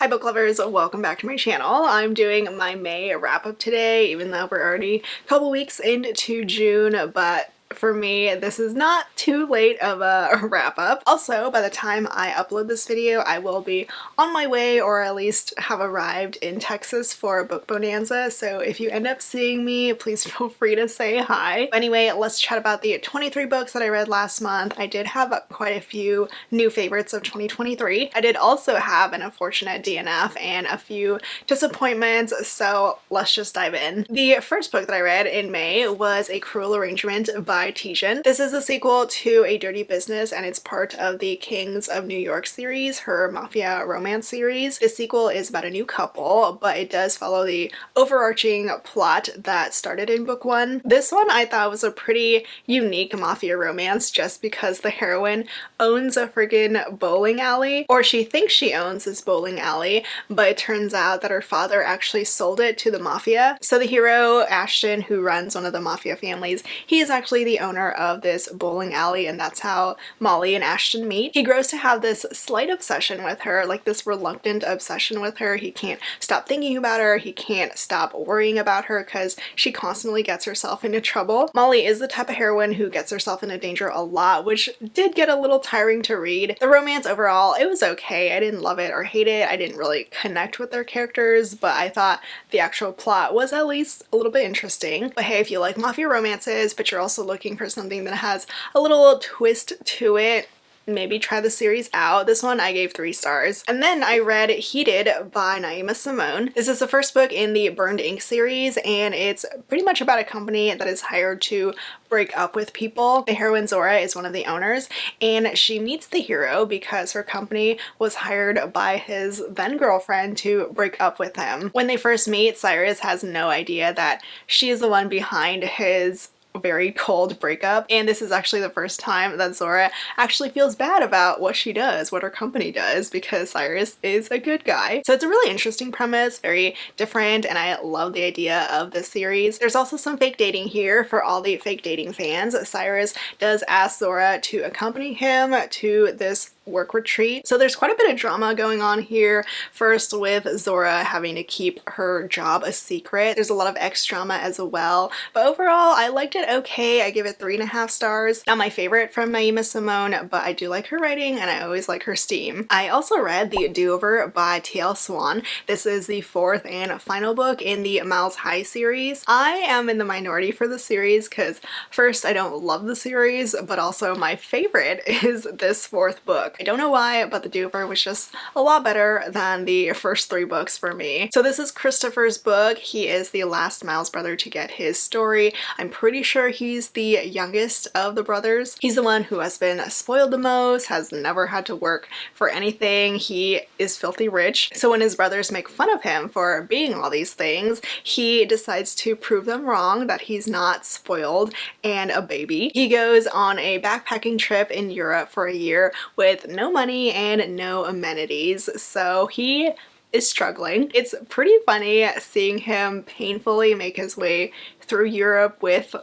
Hi book lovers, welcome back to my channel. I'm doing my May wrap-up today, even though we're already a couple weeks into June, but for me, this is not too late of a wrap-up. Also, by the time I upload this video, I will be on my way, or at least have arrived in Texas for Book Bonanza, so if you end up seeing me, please feel free to say hi. Anyway, let's chat about the 23 books that I read last month. I did have quite a few new favorites of 2023. I did also have an unfortunate DNF and a few disappointments, so let's just dive in. The first book that I read in May was A Cruel Arrangement by Tijan. This is a sequel to A Dirty Business, and it's part of the Kings of New York series, her mafia romance series. This sequel is about a new couple, but it does follow the overarching plot that started in book one. This one I thought was a pretty unique mafia romance just because the heroine owns a friggin' bowling alley, or she thinks she owns this bowling alley, but it turns out that her father actually sold it to the mafia. So the hero, Ashton, who runs one of the mafia families, he is actually the owner of this bowling alley, and that's how Molly and Ashton meet. He grows to have this slight obsession with her, like this reluctant obsession with her. He can't stop thinking about her, he can't stop worrying about her because she constantly gets herself into trouble. Molly is the type of heroine who gets herself into danger a lot, which did get a little tiring to read. The romance overall, it was okay. I didn't love it or hate it. I didn't really connect with their characters, but I thought the actual plot was at least a little bit interesting. But hey, if you like mafia romances, but you're also looking for something that has a little twist to it, maybe try the series out. This one I gave 3 stars. And then I read Heated by Naima Simone. This is the first book in the Burned Ink series, and it's pretty much about a company that is hired to break up with people. The heroine Zora is one of the owners, and she meets the hero because her company was hired by his then girlfriend to break up with him. When they first meet, Cyrus has no idea that she is the one behind his very cold breakup, and this is actually the first time that Zora actually feels bad about what she does, what her company does, because Cyrus is a good guy. So it's a really interesting premise, very different, and I love the idea of this series. There's also some fake dating here for all the fake dating fans. Cyrus does ask Zora to accompany him to this work retreat. So there's quite a bit of drama going on here. First with Zora having to keep her job a secret. There's a lot of X drama as well. But overall, I liked it okay. I give it 3.5 stars. Not my favorite from Naima Simone, but I do like her writing and I always like her steam. I also read The Do-Over by T.L. Swan. This is the 4th and final book in the Miles High series. I am in the minority for the series because first, I don't love the series, but also my favorite is this 4th book. I don't know why, but The Do-Over was just a lot better than the first 3 books for me. So this is Christopher's book. He is the last Miles brother to get his story. I'm pretty sure he's the youngest of the brothers. He's the one who has been spoiled the most, has never had to work for anything. He is filthy rich. So when his brothers make fun of him for being all these things, he decides to prove them wrong, that he's not spoiled and a baby. He goes on a backpacking trip in Europe for a year with no money and no amenities, so he is struggling. It's pretty funny seeing him painfully make his way through Europe with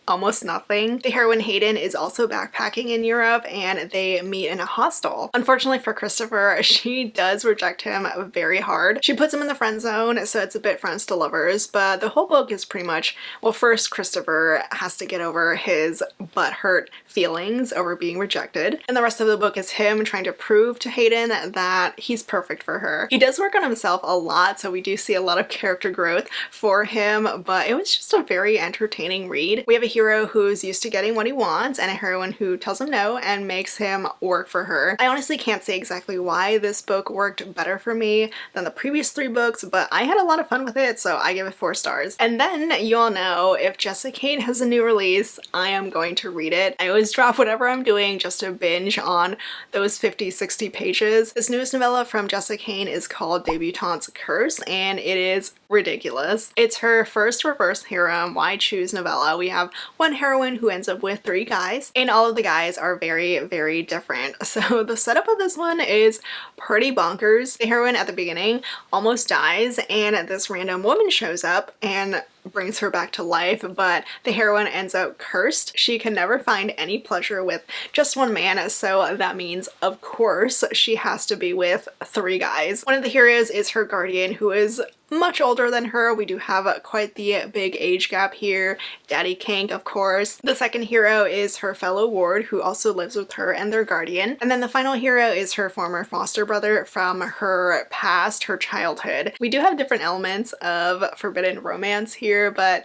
almost nothing. The heroine Hayden is also backpacking in Europe and they meet in a hostel. Unfortunately for Christopher, she does reject him very hard. She puts him in the friend zone, so it's a bit friends to lovers, but the whole book is pretty much, well, first Christopher has to get over his butthurt feelings over being rejected, and the rest of the book is him trying to prove to Hayden that he's perfect for her. He does work on himself a lot, so we do see a lot of character growth for him, but it was just a very entertaining read. We have a hero who's used to getting what he wants and a heroine who tells him no and makes him work for her. I honestly can't say exactly why this book worked better for me than the previous 3 books, but I had a lot of fun with it, so I give it 4 stars. And then you all know if Jessica Cain has a new release, I am going to read it. I always drop whatever I'm doing just to binge on those 50-60 pages. This newest novella from Jessica Cain is called Debutante's Curse, and it is ridiculous. It's her first reverse harem why choose novella. We have one heroine who ends up with 3 guys, and all of the guys are very, very different. So the setup of this one is pretty bonkers. The heroine at the beginning almost dies, and this random woman shows up and brings her back to life, but the heroine ends up cursed. She can never find any pleasure with just one man, so that means, of course, she has to be with 3 guys. One of the heroes is her guardian, who is much older than her. We do have quite the big age gap here. Daddy Kink, of course. The second hero is her fellow ward, who also lives with her and their guardian. And then the final hero is her former foster brother from her past, her childhood. We do have different elements of forbidden romance here, but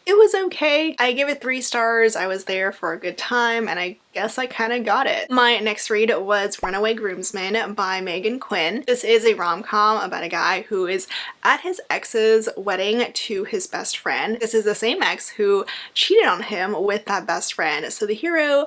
it was okay. I gave it 3 stars. I was there for a good time, and I guess I kind of got it. My next read was Runaway Groomsmen by Megan Quinn. This is a rom-com about a guy who is at his ex's wedding to his best friend. This is the same ex who cheated on him with that best friend. So the hero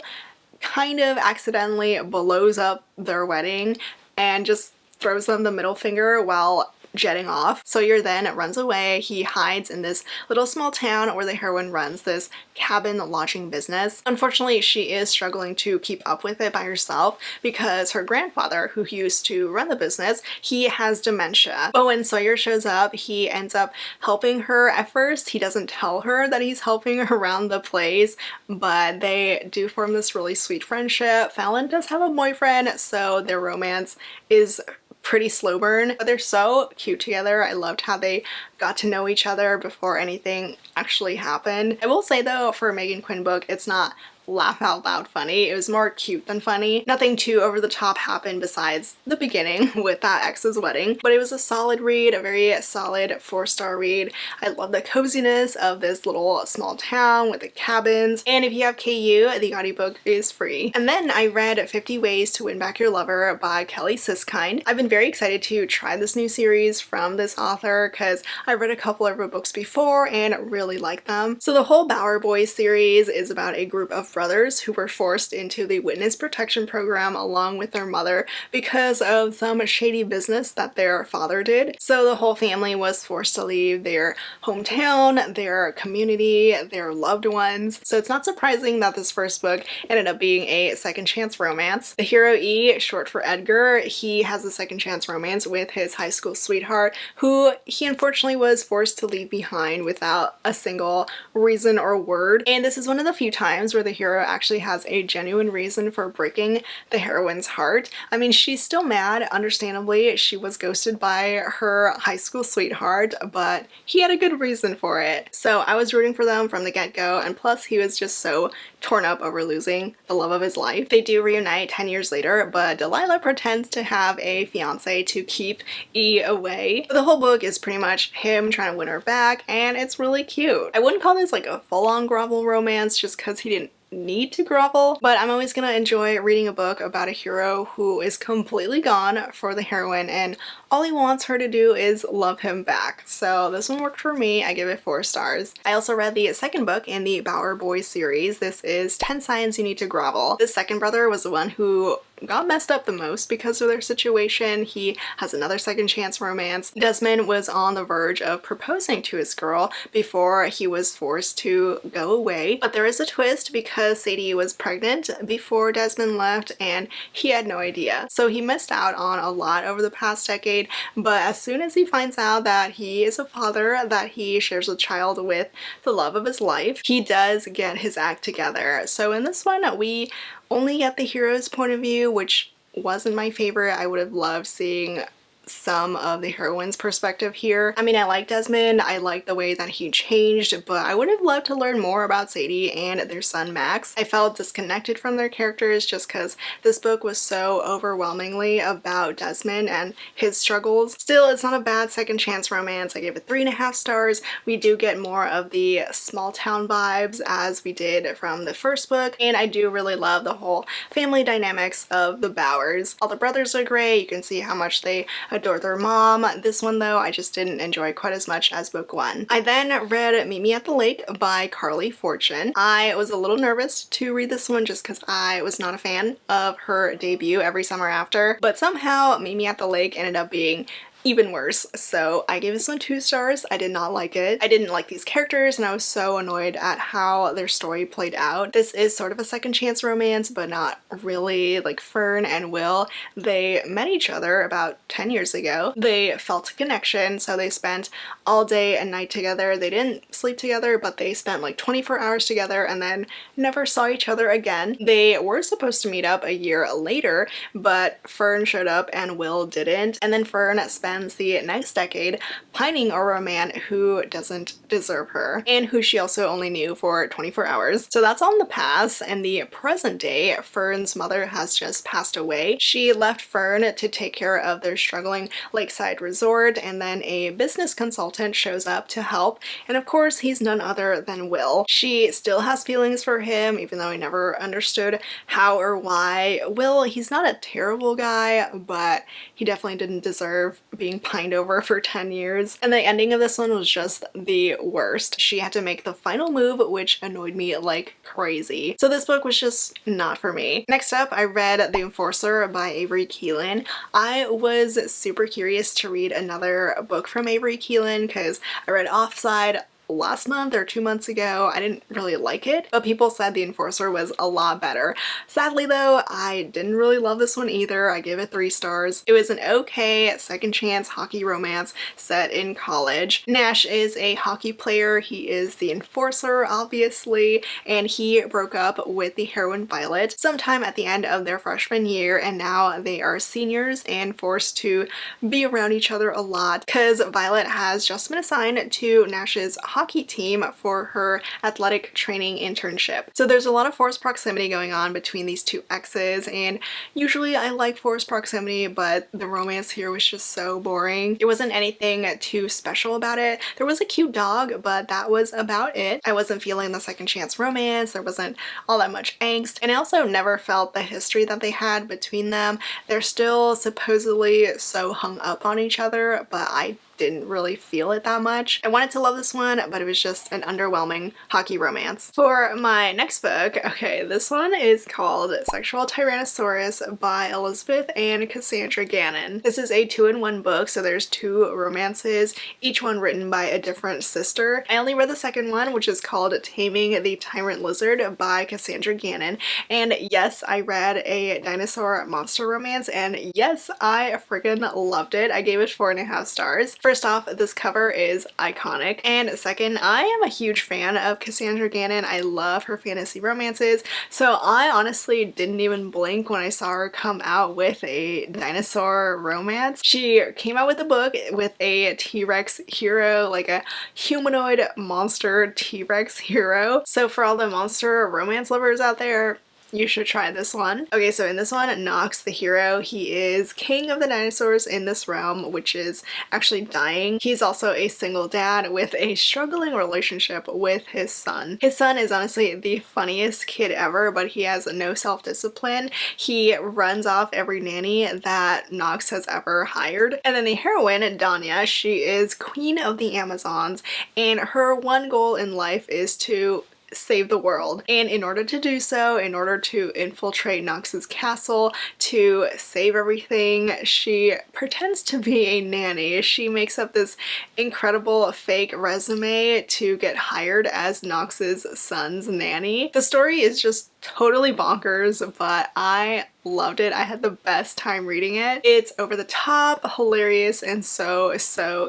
kind of accidentally blows up their wedding and just throws them the middle finger while jetting off. Sawyer then runs away. He hides in this little small town where the heroine runs this cabin lodging business. Unfortunately, she is struggling to keep up with it by herself because her grandfather, who used to run the business, he has dementia. But when Sawyer shows up, he ends up helping her at first. He doesn't tell her that he's helping her around the place, but they do form this really sweet friendship. Fallon does have a boyfriend, so their romance is pretty slow burn, but they're so cute together. I loved how they got to know each other before anything actually happened. I will say though, for a Megan Quinn book, it's not laugh out loud funny. It was more cute than funny. Nothing too over the top happened besides the beginning with that ex's wedding, but it was a solid read, a very solid 4-star read. I love the coziness of this little small town with the cabins, and if you have KU, the audiobook is free. And then I read 50 Ways to Win Back Your Lover by Kelly Siskind. I've been very excited to try this new series from this author because I read a couple of her books before and really liked them. So the whole Bower Boys series is about a group of brothers who were forced into the witness protection program along with their mother because of some shady business that their father did. So the whole family was forced to leave their hometown, their community, their loved ones. So it's not surprising that this first book ended up being a second chance romance. The hero E, short for Edgar, he has a second chance romance with his high school sweetheart, who he unfortunately was forced to leave behind without a single reason or word. And this is one of the few times where the hero actually has a genuine reason for breaking the heroine's heart. I mean, she's still mad, understandably. She was ghosted by her high school sweetheart, but he had a good reason for it. So I was rooting for them from the get-go, and plus he was just so torn up over losing the love of his life. They do reunite 10 years later, but Delilah pretends to have a fiance to keep E away. The whole book is pretty much him trying to win her back, and it's really cute. I wouldn't call this like a full-on grovel romance just because he didn't need to grovel, but I'm always gonna enjoy reading a book about a hero who is completely gone for the heroine and all he wants her to do is love him back. So this one worked for me. I give it 4 stars. I also read the second book in the Bower Boys series. This is 10 Signs You Need to Grovel. The second brother was the one who got messed up the most because of their situation. He has another second chance romance. Desmond was on the verge of proposing to his girl before he was forced to go away, but there is a twist because Sadie was pregnant before Desmond left and he had no idea. So he missed out on a lot over the past decade, but as soon as he finds out that he is a father, that he shares a child with the love of his life, he does get his act together. So in this one, we only get the hero's point of view, which wasn't my favorite. I would have loved seeing some of the heroine's perspective here. I mean, I like Desmond, I like the way that he changed, but I would have loved to learn more about Sadie and their son Max. I felt disconnected from their characters just because this book was so overwhelmingly about Desmond and his struggles. Still, it's not a bad second chance romance. I gave it 3.5 stars. We do get more of the small town vibes as we did from the first book, and I do really love the whole family dynamics of the Bowers. All the brothers are great. You can see how much they adore their mom. This one though, I just didn't enjoy quite as much as book 1. I then read Meet Me at the Lake by Carly Fortune. I was a little nervous to read this one just because I was not a fan of her debut Every Summer After, but somehow Meet Me at the Lake ended up being even worse. So I gave this one 2 stars. I did not like it. I didn't like these characters and I was so annoyed at how their story played out. This is sort of a second chance romance, but not really. Like Fern and Will, they met each other about 10 years ago. They felt a connection, so they spent all day and night together. They didn't sleep together, but they spent like 24 hours together and then never saw each other again. They were supposed to meet up a year later, but Fern showed up and Will didn't. And then Fern spends the next decade pining over a man who doesn't deserve her and who she also only knew for 24 hours. So that's all in the past. And the present day, Fern's mother has just passed away. She left Fern to take care of their struggling lakeside resort, and then a business consultant shows up to help, and of course he's none other than Will. She still has feelings for him, even though I never understood how or why. Will, he's not a terrible guy, but he definitely didn't deserve being pined over for 10 years. And the ending of this one was just the worst. She had to make the final move, which annoyed me like crazy. So this book was just not for me. Next up, I read The Enforcer by Avery Keelan. I was super curious to read another book from Avery Keelan because I read Offside last month or 2 months ago. I didn't really like it, but people said The Enforcer was a lot better. Sadly though, I didn't really love this one either. I gave it 3 stars. It was an okay second chance hockey romance set in college. Nash is a hockey player. He is the enforcer, obviously, and he broke up with the heroine Violet sometime at the end of their freshman year, and now they are seniors and forced to be around each other a lot because Violet has just been assigned to Nash's hockey team for her athletic training internship. So there's a lot of forced proximity going on between these two exes, and usually I like forced proximity, but the romance here was just so boring. It wasn't anything too special about it. There was a cute dog, but that was about it. I wasn't feeling the second chance romance. There wasn't all that much angst, and I also never felt the history that they had between them. They're still supposedly so hung up on each other, but I didn't really feel it that much. I wanted to love this one, but it was just an underwhelming hockey romance. For my next book, okay, this one is called Sexual Tyrannosaurus by Elizabeth and Cassandra Gannon. This is a 2-in-1 book, so there's 2 romances, each one written by a different sister. I only read the second one, which is called Taming the Tyrant Lizard by Cassandra Gannon, and yes, I read a dinosaur monster romance, and yes, I freaking loved it. I gave it 4.5 stars. First off, this cover is iconic, and second, I am a huge fan of Cassandra Gannon. I love her fantasy romances, so I honestly didn't even blink when I saw her come out with a dinosaur romance. She came out with a book with a T-Rex hero, like a humanoid monster T-Rex hero. So for all the monster romance lovers out there, you should try this one. Okay, so in this one, Knox, the hero, he is king of the dinosaurs in this realm, which is actually dying. He's also a single dad with a struggling relationship with his son. His son is honestly the funniest kid ever, but he has no self-discipline. He runs off every nanny that Knox has ever hired. And then the heroine, Danya, she is queen of the Amazons, and her one goal in life is to save the world. And in order to do so, in order to infiltrate Knox's castle, to save everything, she pretends to be a nanny. She makes up this incredible fake resume to get hired as Knox's son's nanny. The story is just totally bonkers, but I loved it. I had the best time reading it. It's over the top, hilarious, and so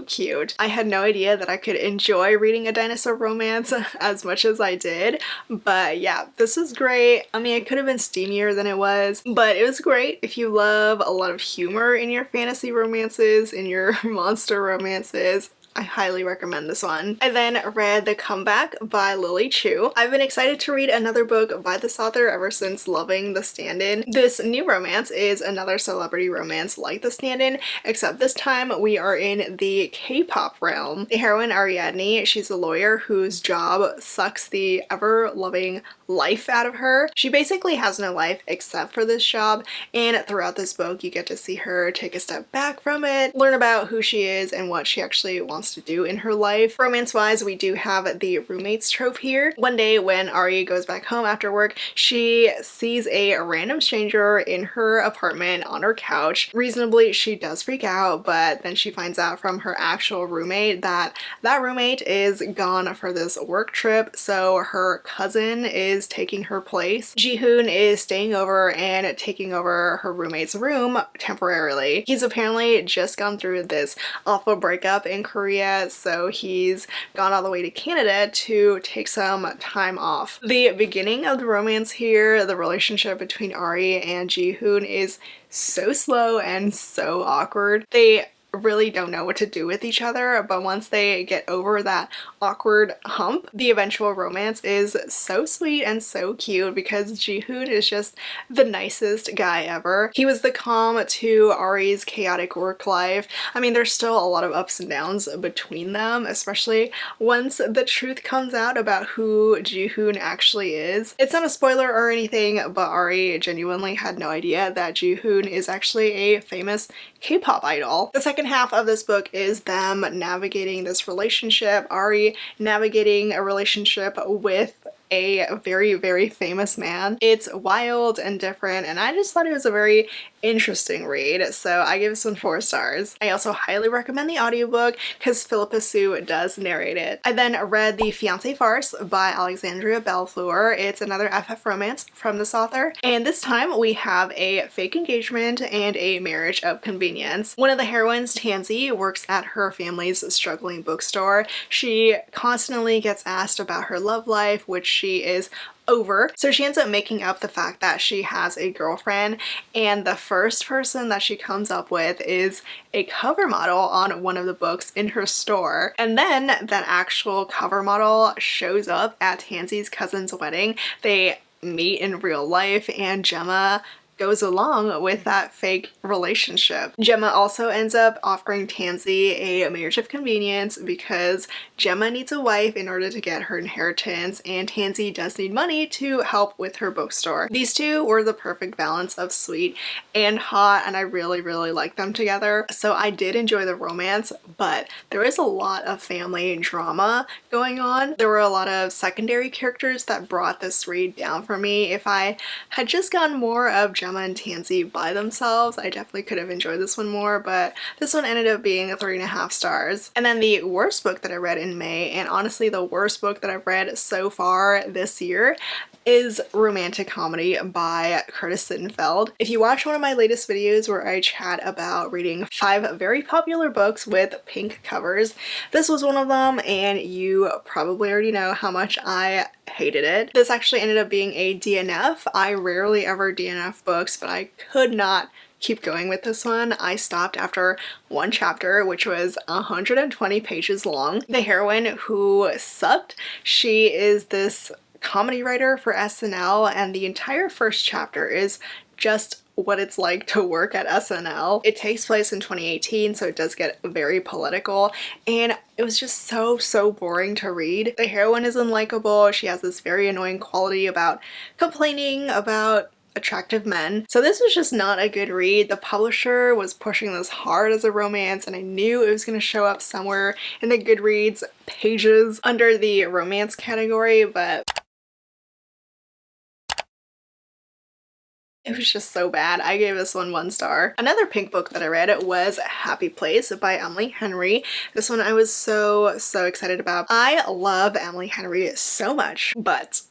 cute. I had no idea that I could enjoy reading a dinosaur romance as much as I did, but yeah, this is great. I mean, it could have been steamier than it was, but it was great. If you love a lot of humor in your fantasy romances, in your monster romances, I highly recommend this one. I then read The Comeback by Lily Chu. I've been excited to read another book by this author ever since loving The Stand-In. This new romance is another celebrity romance like The Stand-In, except this time we are in the K-pop realm. The heroine Ariadne, she's a lawyer whose job sucks the ever-loving life out of her. She basically has no life except for this job, and throughout this book you get to see her take a step back from it, learn about who she is and what she actually wants wants to do in her life. Romance-wise, we do have the roommates trope here. One day when Ari goes back home after work, she sees a random stranger in her apartment on her couch. Reasonably, she does freak out, but then she finds out from her actual roommate that that roommate is gone for this work trip, so her cousin is taking her place. Ji-hoon is staying over and taking over her roommate's room temporarily. He's apparently just gone through this awful breakup in Korea, so he's gone all the way to Canada to take some time off. The beginning of the romance here, the relationship between Ari and Ji-hoon, is so slow and so awkward. They really don't know what to do with each other, but once they get over that awkward hump, the eventual romance is so sweet and so cute because Ji-hoon is just the nicest guy ever. He was the calm to Ari's chaotic work life. I mean, there's still a lot of ups and downs between them, especially once the truth comes out about who Ji-hoon actually is. It's not a spoiler or anything, but Ari genuinely had no idea that Ji-hoon is actually a famous K-pop idol. The second half of this book is them navigating this relationship, Ari navigating a relationship with a very, very famous man. It's wild and different, and I just thought it was a very interesting read, so I give this one 4 stars. I also highly recommend the audiobook because Philippa Soo does narrate it. I then read The Fiancé Farce by Alexandria Bellefleur. It's another FF romance from this author, and this time we have a fake engagement and a marriage of convenience. One of the heroines, Tansy, works at her family's struggling bookstore. She constantly gets asked about her love life, which she is over. So she ends up making up the fact that she has a girlfriend, and the first person that she comes up with is a cover model on one of the books in her store. And then that actual cover model shows up at Tansy's cousin's wedding. They meet in real life, and Gemma goes along with that fake relationship. Gemma also ends up offering Tansy a marriage of convenience because Gemma needs a wife in order to get her inheritance, and Tansy does need money to help with her bookstore. These two were the perfect balance of sweet and hot, and I really, really like them together. So I did enjoy the romance, but there is a lot of family drama going on. There were a lot of secondary characters that brought this read down for me. If I had just gotten more of Gemma and Tansy by themselves, I definitely could have enjoyed this one more, but this one ended up being 3.5 stars. And then the worst book that I read in May, and honestly the worst book that I've read so far this year, is Romantic Comedy by Curtis Sittenfeld. If you watch one of my latest videos where I chat about reading 5 very popular books with pink covers, this was one of them, and you probably already know how much I hated it. This actually ended up being a DNF. I rarely ever DNF books, but I could not keep going with this one. I stopped after one chapter, which was 120 pages long. The heroine, who sucked, she is this comedy writer for SNL, and the entire first chapter is just what it's like to work at SNL. It takes place in 2018, so it does get very political, and it was just so boring to read. The heroine is unlikable. She has this very annoying quality about complaining about attractive men. So this was just not a good read. The publisher was pushing this hard as a romance, and I knew it was going to show up somewhere in the Goodreads pages under the romance category, but it was just so bad. I gave this one 1 star. Another pink book that I read was Happy Place by Emily Henry. This one I was so excited about. I love Emily Henry so much, but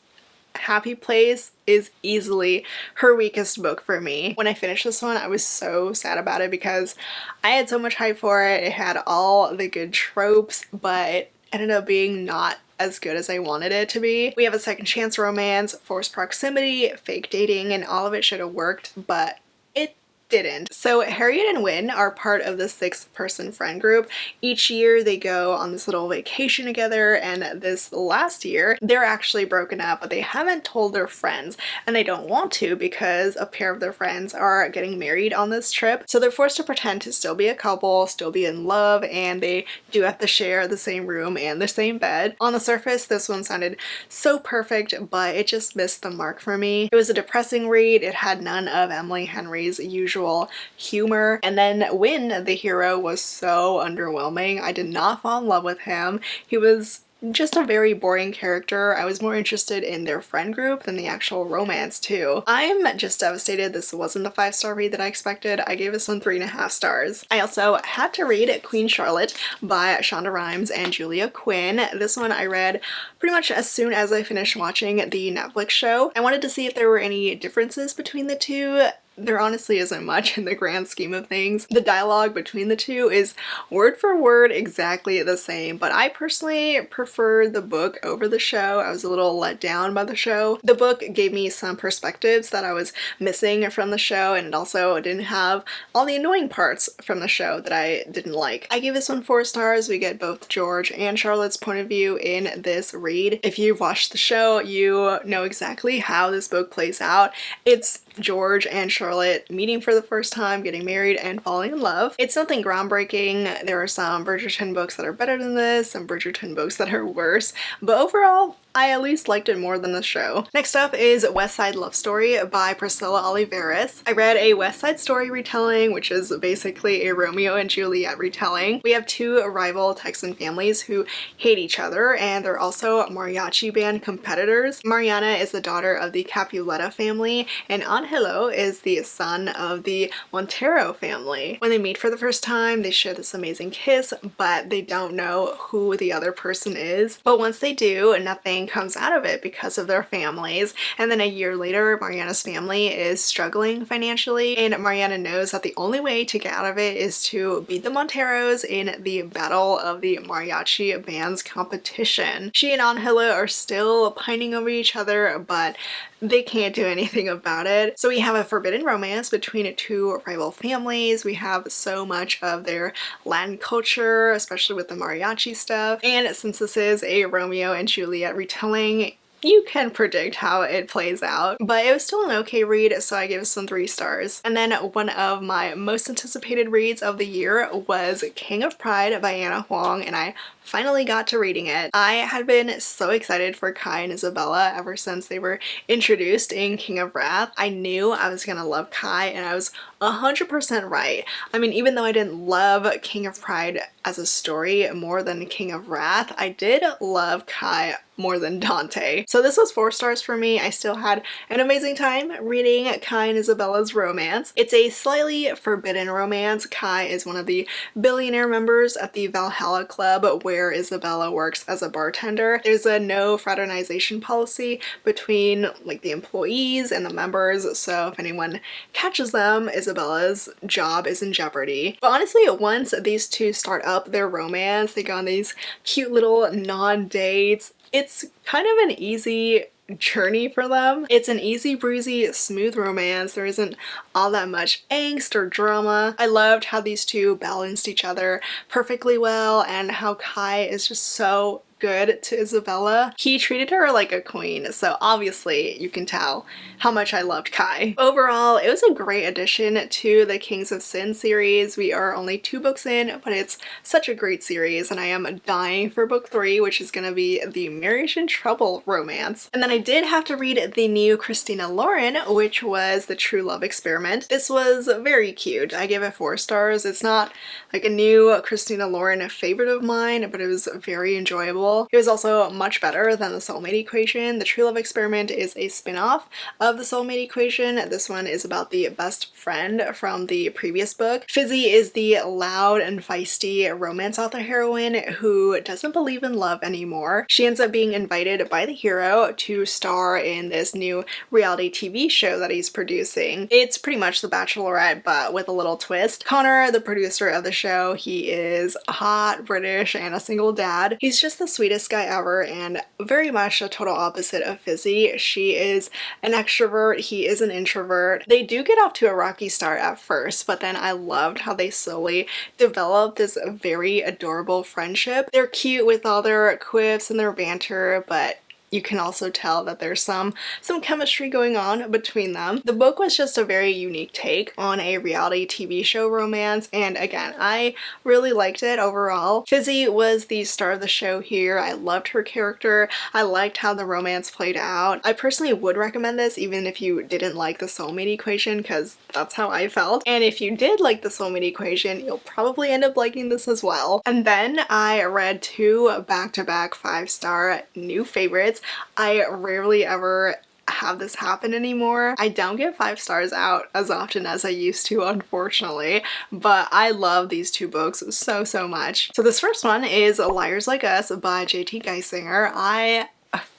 Happy Place is easily her weakest book for me. When I finished this one, I was so sad about it because I had so much hype for it. It had all the good tropes, but it ended up being not as good as I wanted it to be. We have a second chance romance, forced proximity, fake dating, and all of it should have worked, but it didn't. So Harriet and Wynne are part of the 6-person friend group. Each year they go on this little vacation together, and this last year they're actually broken up, but they haven't told their friends, and they don't want to because a pair of their friends are getting married on this trip. So they're forced to pretend to still be a couple, still be in love, and they do have to share the same room and the same bed. On the surface, this one sounded so perfect, but it just missed the mark for me. It was a depressing read. It had none of Emily Henry's usual usual humor. And then Win, the hero, was so underwhelming. I did not fall in love with him. He was just a very boring character. I was more interested in their friend group than the actual romance too. I'm just devastated this wasn't the 5-star read that I expected. I gave this one 3.5 stars. I also had to read Queen Charlotte by Shonda Rhimes and Julia Quinn. This one I read pretty much as soon as I finished watching the Netflix show. I wanted to see if there were any differences between the two. There honestly isn't much in the grand scheme of things. The dialogue between the two is word for word exactly the same, but I personally prefer the book over the show. I was a little let down by the show. The book gave me some perspectives that I was missing from the show, and it also didn't have all the annoying parts from the show that I didn't like. I gave this one 4 stars. We get both George and Charlotte's point of view in this read. If you've watched the show, you know exactly how this book plays out. It's George and Charlotte meeting for the first time, getting married, and falling in love. It's nothing groundbreaking. There are some Bridgerton books that are better than this, some Bridgerton books that are worse, but overall, I at least liked it more than the show. Next up is West Side Love Story by Priscilla Oliveris. I read a West Side Story retelling, which is basically a Romeo and Juliet retelling. We have two rival Texan families who hate each other, and they're also mariachi band competitors. Mariana is the daughter of the Capuleta family, and Angelo is the son of the Montero family. When they meet for the first time, they share this amazing kiss, but they don't know who the other person is. But once they do, nothing comes out of it because of their families. And then a year later, Mariana's family is struggling financially, and Mariana knows that the only way to get out of it is to beat the Monteros in the Battle of the Mariachi Bands competition. She and Angelo are still pining over each other, but they can't do anything about it. So we have a forbidden romance between two rival families. We have so much of their Latin culture, especially with the mariachi stuff. And since this is a Romeo and Juliet retelling, you can predict how it plays out, but it was still an okay read, so I gave this one 3 stars. And then one of my most anticipated reads of the year was King of Pride by Anna Huang, and I finally got to reading it. I had been so excited for Kai and Isabella ever since they were introduced in King of Wrath. I knew I was gonna love Kai, and I was 100% right. I mean, even though I didn't love King of Pride as a story more than King of Wrath, I did love Kai more than Dante. So this was 4 stars for me. I still had an amazing time reading Kai and Isabella's romance. It's a slightly forbidden romance. Kai is one of the billionaire members at the Valhalla Club where Isabella works as a bartender. There's a no fraternization policy between like the employees and the members, so if anyone catches them, Isabella's job is in jeopardy. But honestly, once these two start up their romance, they go on these cute little non-dates. It's kind of an easy journey for them. It's an easy breezy smooth romance. There isn't all that much angst or drama. I loved how these two balanced each other perfectly well, and how Kai is just so good to Isabella. He treated her like a queen, so obviously you can tell how much I loved Kai. Overall, it was a great addition to the Kings of Sin series. We are only 2 books in, but it's such a great series, and I am dying for book 3, which is gonna be the Marriage in Trouble romance. And then I did have to read the new Christina Lauren, which was The True Love Experiment. This was very cute. I gave it 4 stars. It's not like a new Christina Lauren favorite of mine, but it was very enjoyable. It was also much better than The Soulmate Equation. The True Love Experiment is a spin-off of The Soulmate Equation. This one is about the best friend from the previous book. Fizzy is the loud and feisty romance author heroine who doesn't believe in love anymore. She ends up being invited by the hero to star in this new reality TV show that he's producing. It's pretty much The Bachelorette, but with a little twist. Connor, the producer of the show, he is hot, British, and a single dad. He's just the sweetest guy ever, and very much a total opposite of Fizzy. She is an extrovert, he is an introvert. They do get off to a rocky start at first, but then I loved how they slowly developed this very adorable friendship. They're cute with all their quips and their banter, but you can also tell that there's some chemistry going on between them. The book was just a very unique take on a reality TV show romance, and again, I really liked it overall. Fizzy was the star of the show here. I loved her character. I liked how the romance played out. I personally would recommend this even if you didn't like the soulmate equation, because that's how I felt. And if you did like the soulmate equation, you'll probably end up liking this as well. And then I read two back-to-back 5-star new favorites. I rarely ever have this happen anymore. I don't get 5 stars out as often as I used to, unfortunately, but I love these two books so much. So this first one is Liars Like Us by J.T. Geissinger. I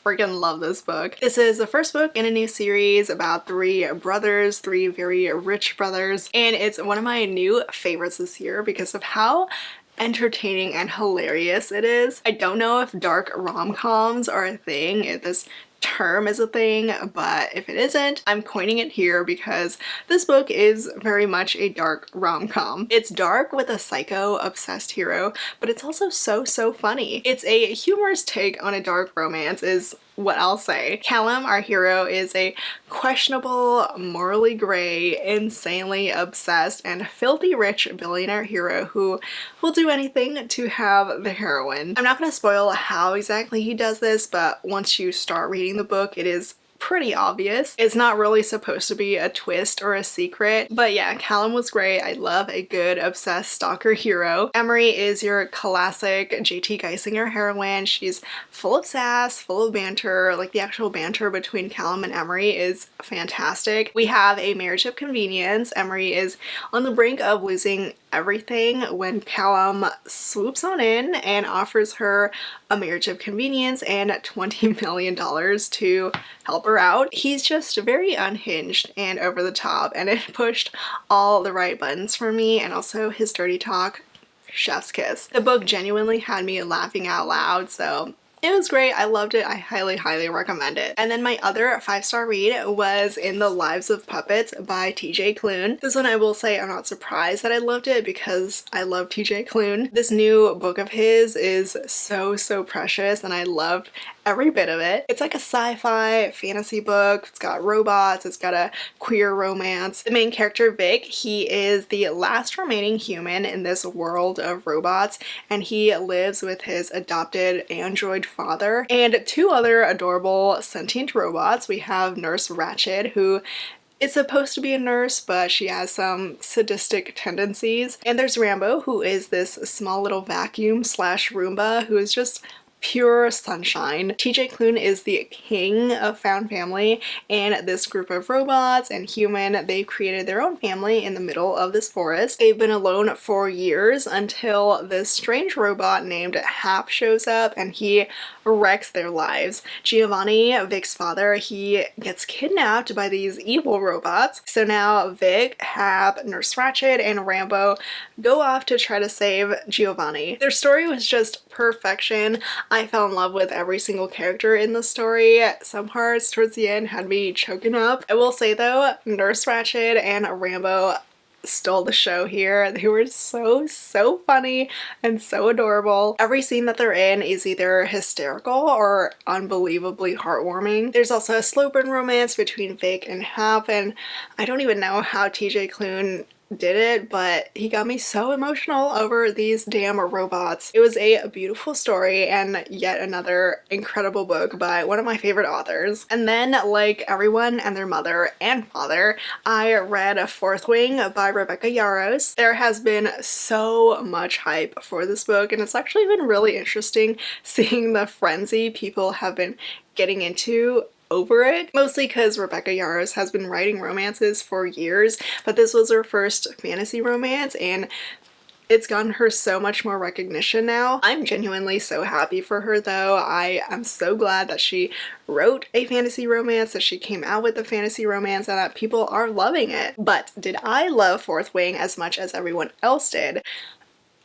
freaking love this book. This is the first book in a new series about 3 brothers, 3 very rich brothers, and it's one of my new favorites this year because of how entertaining and hilarious it is. I don't know if dark rom-coms are a thing, if this term is a thing, but if it isn't, I'm coining it here because this book is very much a dark rom-com. It's dark with a psycho-obsessed hero, but it's also so funny. It's a humorous take on a dark romance is what I'll say. Callum, our hero, is a questionable, morally gray, insanely obsessed, and filthy rich billionaire hero who will do anything to have the heroine. I'm not going to spoil how exactly he does this, but once you start reading the book, it is pretty obvious. It's not really supposed to be a twist or a secret, but yeah, Callum was great. I love a good obsessed stalker hero. Emery is your classic J.T. Geissinger heroine. She's full of sass, full of banter. Like the actual banter between Callum and Emery is fantastic. We have a marriage of convenience. Emery is on the brink of losing everything when Callum swoops on in and offers her a marriage of convenience and $20 million to help her out. He's just very unhinged and over the top, and it pushed all the right buttons for me, and also his dirty talk, chef's kiss. The book genuinely had me laughing out loud, so it was great. I loved it. I highly recommend it. And then my other 5-star read was In the Lives of Puppets by TJ Klune. This one I will say I'm not surprised that I loved it because I love TJ Klune. This new book of his is so precious and I loved every bit of it. It's like a sci-fi fantasy book. It's got robots, it's got a queer romance. The main character, Vic, he is the last remaining human in this world of robots, and he lives with his adopted android father and 2 other adorable sentient robots. We have Nurse Ratched, who is supposed to be a nurse, but she has some sadistic tendencies. And there's Rambo, who is this small little vacuum slash Roomba who is just pure sunshine. TJ Klune is the king of found family, and this group of robots and human, they've created their own family in the middle of this forest. They've been alone for years until this strange robot named Hap shows up and he wrecks their lives. Giovanni, Vic's father, he gets kidnapped by these evil robots. So now Vic, Hap, Nurse Ratched, and Rambo go off to try to save Giovanni. Their story was just perfection. I fell in love with every single character in the story. Some parts towards the end had me choking up. I will say though, Nurse Ratched and Rambo stole the show here. They were so funny and so adorable. Every scene that they're in is either hysterical or unbelievably heartwarming. There's also a slow burn romance between Vic and Hap, and I don't even know how TJ Klune did it, but he got me so emotional over these damn robots. It was a beautiful story and yet another incredible book by one of my favorite authors. And then, like everyone and their mother and father, I read Fourth Wing by Rebecca Yarros. There has been so much hype for this book, and it's actually been really interesting seeing the frenzy people have been getting into over it, mostly because Rebecca Yarros has been writing romances for years, but this was her first fantasy romance and it's gotten her so much more recognition now. I'm genuinely so happy for her though. I am so glad that she wrote a fantasy romance, that she came out with a fantasy romance, and that people are loving it. But did I love Fourth Wing as much as everyone else did?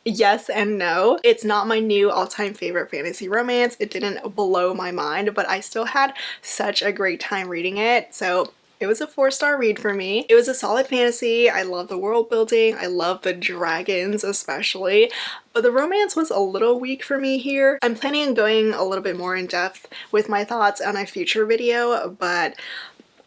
Yes and no. It's not my new all-time favorite fantasy romance. It didn't blow my mind, but I still had such a great time reading it. So it was a 4-star read for me. It was a solid fantasy. I love the world building. I love the dragons especially. But the romance was a little weak for me here. I'm planning on going a little bit more in depth with my thoughts on a future video, but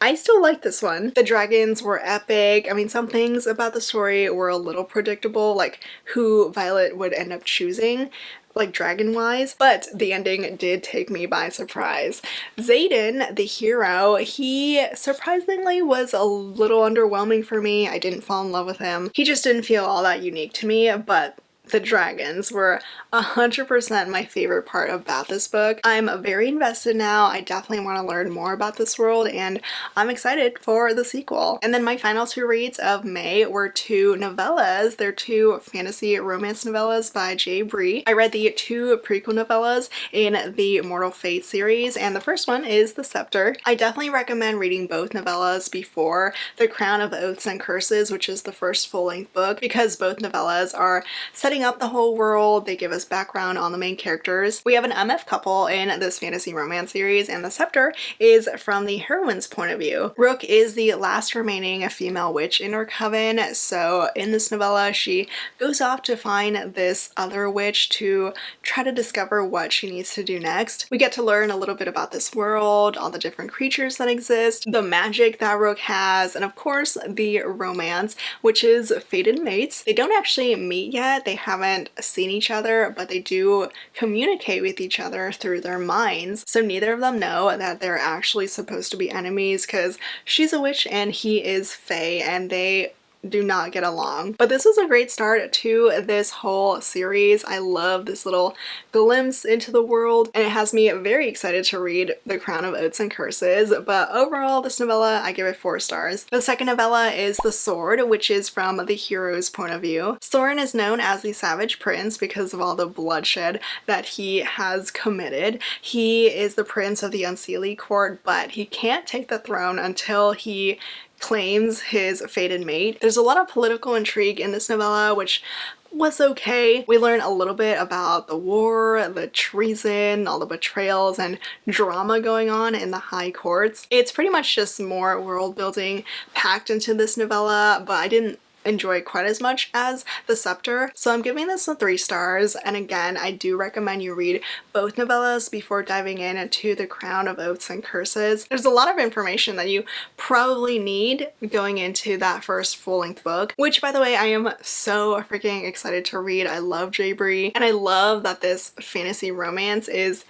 I still like this one. The dragons were epic. I mean, some things about the story were a little predictable, like who Violet would end up choosing, like dragon-wise, but the ending did take me by surprise. Xaden, the hero, he surprisingly was a little underwhelming for me. I didn't fall in love with him. He just didn't feel all that unique to me, but the dragons were 100% my favorite part about this book. I'm very invested now. I definitely want to learn more about this world, and I'm excited for the sequel. And then my final 2 reads of May were 2 novellas. They're 2 fantasy romance novellas by Bree. I read the 2 prequel novellas in the Mortal Fate series, and the first one is The Scepter. I definitely recommend reading both novellas before The Crown of Oaths and Curses, which is the first full-length book, because both novellas are setting up the whole world. They give us background on the main characters. We have an MF couple in this fantasy romance series, and The Scepter is from the heroine's point of view. Rook is the last remaining female witch in her coven, so in this novella she goes off to find this other witch to try to discover what she needs to do next. We get to learn a little bit about this world, all the different creatures that exist, the magic that Rook has, and of course the romance, which is fated mates. They don't actually meet yet. They haven't seen each other, but they do communicate with each other through their minds. So neither of them know that they're actually supposed to be enemies, because she's a witch and he is fae, and they do not get along. But this was a great start to this whole series. I love this little glimpse into the world, and it has me very excited to read The Crown of Oaths and Curses. But overall, this novella, I give it 4 stars. The second novella is The Sword, which is from the hero's point of view. Soren is known as the Savage Prince because of all the bloodshed that he has committed. He is the prince of the Unseelie court, but he can't take the throne until he claims his fated mate. There's a lot of political intrigue in this novella, which was okay. We learn a little bit about the war, the treason, all the betrayals and drama going on in the high courts. It's pretty much just more world building packed into this novella, but I didn't enjoy quite as much as The Scepter, so I'm giving this a 3 stars. And again, I do recommend you read both novellas before diving into The Crown of Oaths and Curses. There's a lot of information that you probably need going into that first full-length book, which, by the way, I am so freaking excited to read. I love Bree, and I love that this fantasy romance is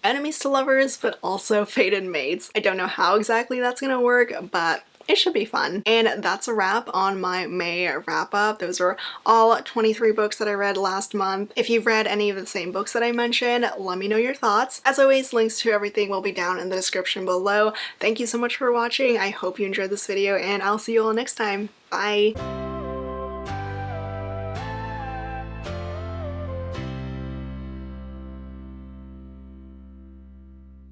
enemies to lovers, but also fated mates. I don't know how exactly that's gonna work, but it should be fun. And that's a wrap on my May wrap up. Those were all 23 books that I read last month. If you've read any of the same books that I mentioned, let me know your thoughts. As always, links to everything will be down in the description below. Thank you so much for watching. I hope you enjoyed this video, and I'll see you all next time. Bye!